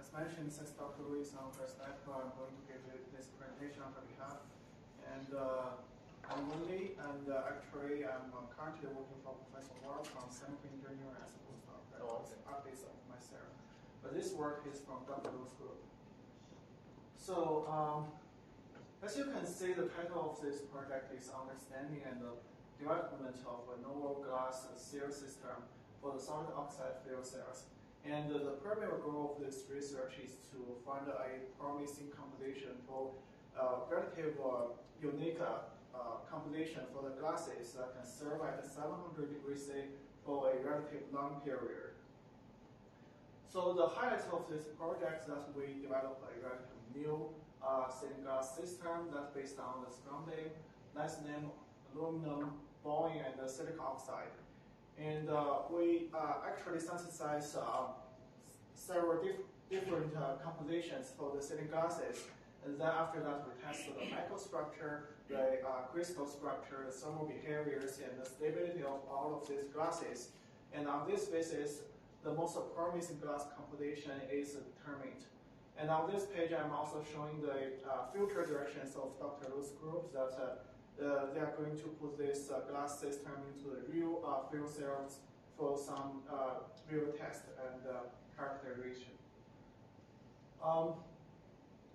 As mentioned, since Dr. Wu is on first lecture, I'm going to give this presentation on her behalf. And I'm Wendy, and actually I'm currently working for Professor Ward on chemical engineering as a postdoc. Updates of myself. But this work is from Dr. Wu's group. So, as you can see, the title of this project is Understanding and the Development of a Novel Glass Seal System for the Solid Oxide Fuel Cells. And the primary goal of this research is to find a promising composition for relative unique composition for the glasses that can serve at 700 degrees C for a relatively long period. So the highlights of this project is that we developed a relatively new thin glass system that's based on the surrounding lanthanum, aluminum, boron, and silicon oxide. And we actually synthesize several different compositions for the silicon glasses. And then after that, we test the microstructure, the crystal structure, the thermal behaviors, and the stability of all of these glasses. And on this basis, the most promising glass composition is determined. And on this page, I'm also showing the future directions of Dr. Wu's group that they are going to put this glass system into the real fuel cells for some real test and characterization.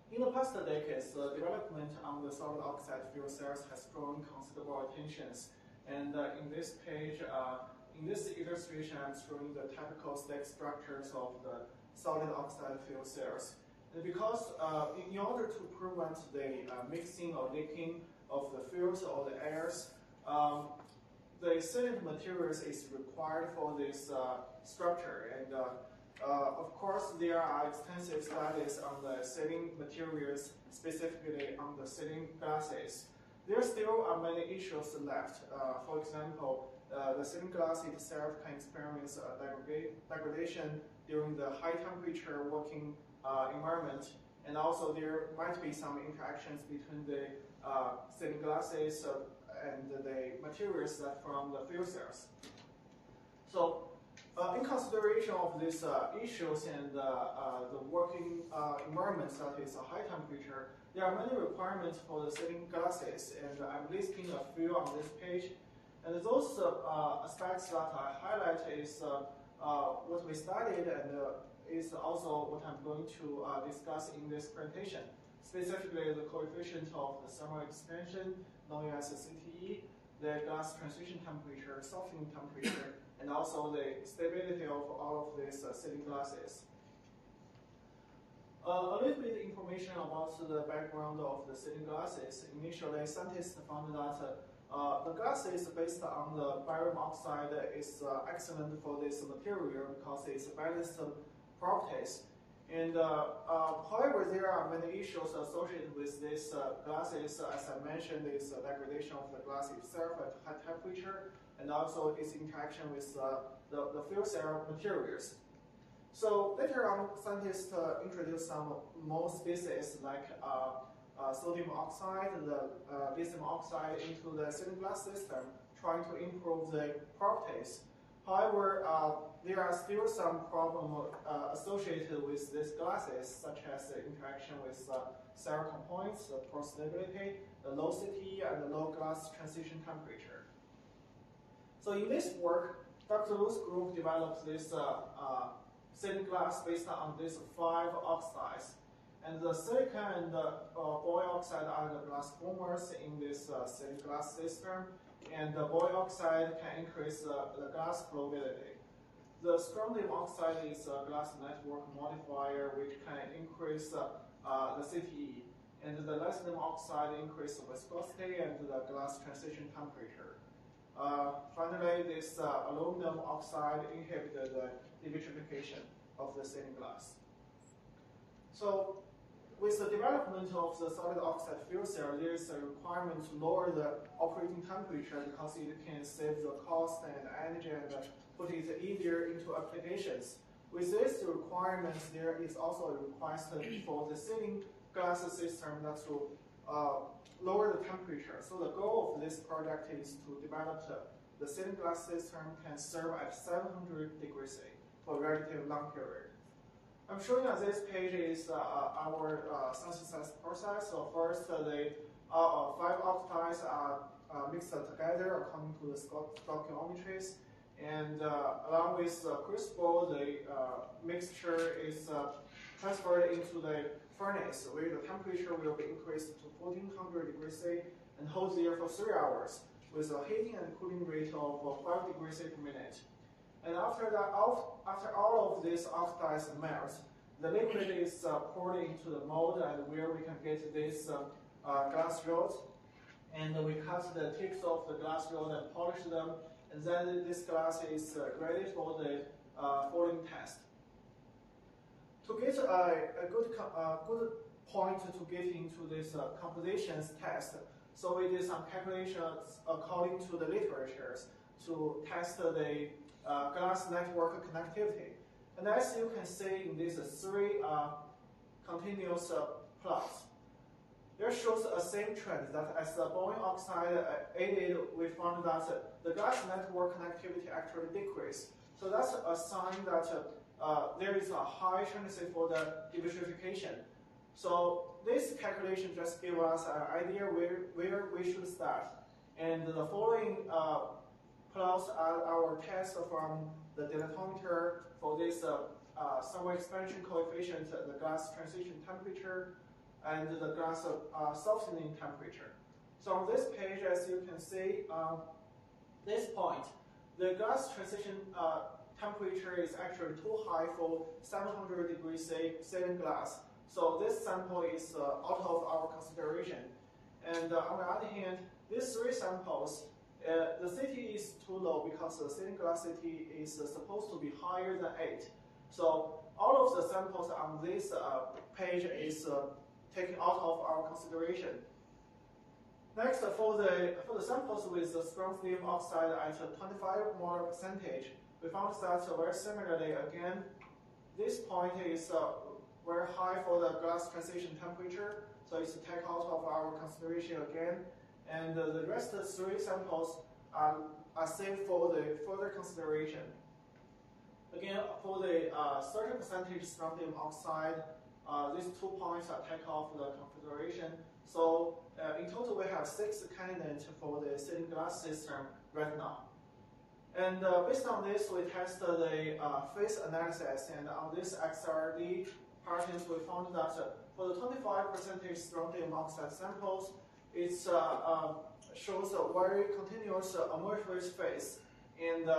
In the past decades, the development on the solid oxide fuel cells has drawn considerable attentions. And in this page, in this illustration, I'm showing the typical stack structures of the solid oxide fuel cells. And because in order to prevent the mixing or leaking of the fuels or the airs, the sealant materials is required for this structure. And of course, there are extensive studies on the sealing materials, specifically on the sealing glasses. There still are many issues left. For example, the sealing glass itself can experience degradation during the high temperature working environment. And also there might be some interactions between the sealing glasses and the materials that from the fuel cells. So in consideration of these issues and the working environment that is a high temperature, there are many requirements for the sealing glasses, and I'm listing a few on this page. And those aspects that I highlight is what we studied and is also what I'm going to discuss in this presentation. Specifically, the coefficient of the thermal expansion, known as the CTE, the glass transition temperature, softening temperature, and also the stability of all of these sealing glasses. A little bit information about the background of the sealing glasses. Initially, scientists found that the glasses based on the barium oxide is excellent for this material because it's balanced properties. And however, there are many issues associated with these glasses. As I mentioned, is the degradation of the glass itself at high temperature, and also its interaction with the fuel cell materials. So later on, scientists introduced some more species like sodium oxide, the lithium oxide into the sealing glass system, trying to improve the properties. However, there are still some problems associated with these glasses, such as the interaction with cell components, the poor stability, the low CTE, and the low glass transition temperature. So in this work, Dr. Wu's group developed this sealing glass based on these 5 oxides. And the silicon and the boron oxide are the glass formers in this sealing glass system. And the boron oxide can increase the glass flowability. The strontium oxide is a glass network modifier which can increase the CTE. And the lanthanum oxide increases viscosity and the glass transition temperature. Finally, this aluminum oxide inhibits the devitrification of the sealing glass. So with the development of the solid oxide fuel cell, there is a requirement to lower the operating temperature because it can save the cost and energy and put it easier into applications. With these requirements, there is also a request for the sealing glass system that to lower the temperature. So the goal of this project is to develop the sealing glass system can serve at 700 degrees C for a relatively long period. I'm showing on this page is our synthesis process. So first, the 5 oxides are mixed together according to the stoichiometries, and along with the crucible, the mixture is transferred into the furnace, where the temperature will be increased to 1400 degrees C and hold there for 3 hours, with a heating and cooling rate of 5 degrees C per minute. And after that, after all of these oxides melt, the liquid is poured into the mold, and where we can get this glass rods. And we cut the tips of the glass rod and polish them, and then this glass is ready for the falling test. To get a good point to get into this compositions test, so we did some calculations according to the literatures to test the glass network connectivity. And as you can see in these 3 continuous plots, there shows a same trend that as the boron oxide added, we found that the glass network connectivity actually decreased. So that's a sign that there is a high tendency for the devitrification. So this calculation just gives us an idea where we should start. And the following plots are our test from the dilatometer for this thermal expansion coefficient, the glass transition temperature, and the glass softening temperature. So on this page, as you can see, this point, the glass transition temperature is actually too high for 700 degrees C sealing glass. So this sample is out of our consideration. And on the other hand, these 3 samples, the CT is too low because the sealing glass CT is supposed to be higher than 8. So all of the samples on this page is taken out of our consideration. Next, for the samples with the strong sodium oxide at 25 molar percentage, we found that very similarly again, this point is very high for the glass transition temperature, so it's taken out of our consideration again. And the rest of the 3 samples are saved for the further consideration. Again, for the 30% strontium oxide, these 2 points are taken off the consideration. So in total, we have 6 candidates for the sealing glass system right now. And based on this, we tested the phase analysis, and on this XRD patterns, we found that for the 25% strontium oxide samples, it shows a very continuous amorphous phase, and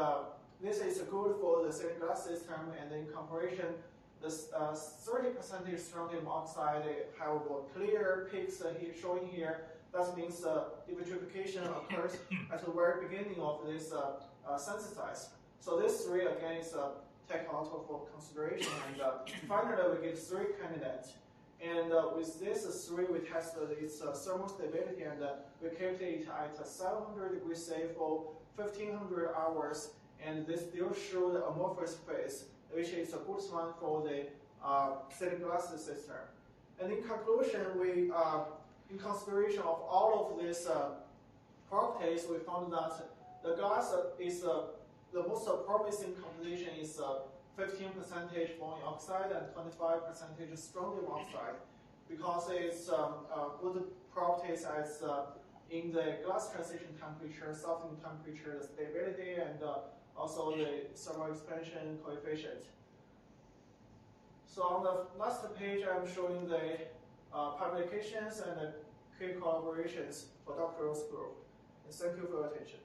this is good for the sealing glass system. And in comparison, the 30% strontium oxide have clear peaks here, showing here. That means devitrification occurs at the very beginning of this synthesis. So this 3 again is taken out of consideration, and finally we get 3 candidates. And with this 3, we tested its thermal stability, and we kept it at 700 degrees C for 1500 hours, and this still showed amorphous phase, which is a good sign for the sealing glass system. And in conclusion, we, in consideration of all of these properties, we found that the glass is the most promising composition is 15% boron oxide and 25% strontium oxide, because it's good properties as in the glass transition temperature, softening temperature, the stability, and also the thermal expansion coefficient. So on the last page, I'm showing the publications and the key collaborations for doctoral school. And thank you for your attention.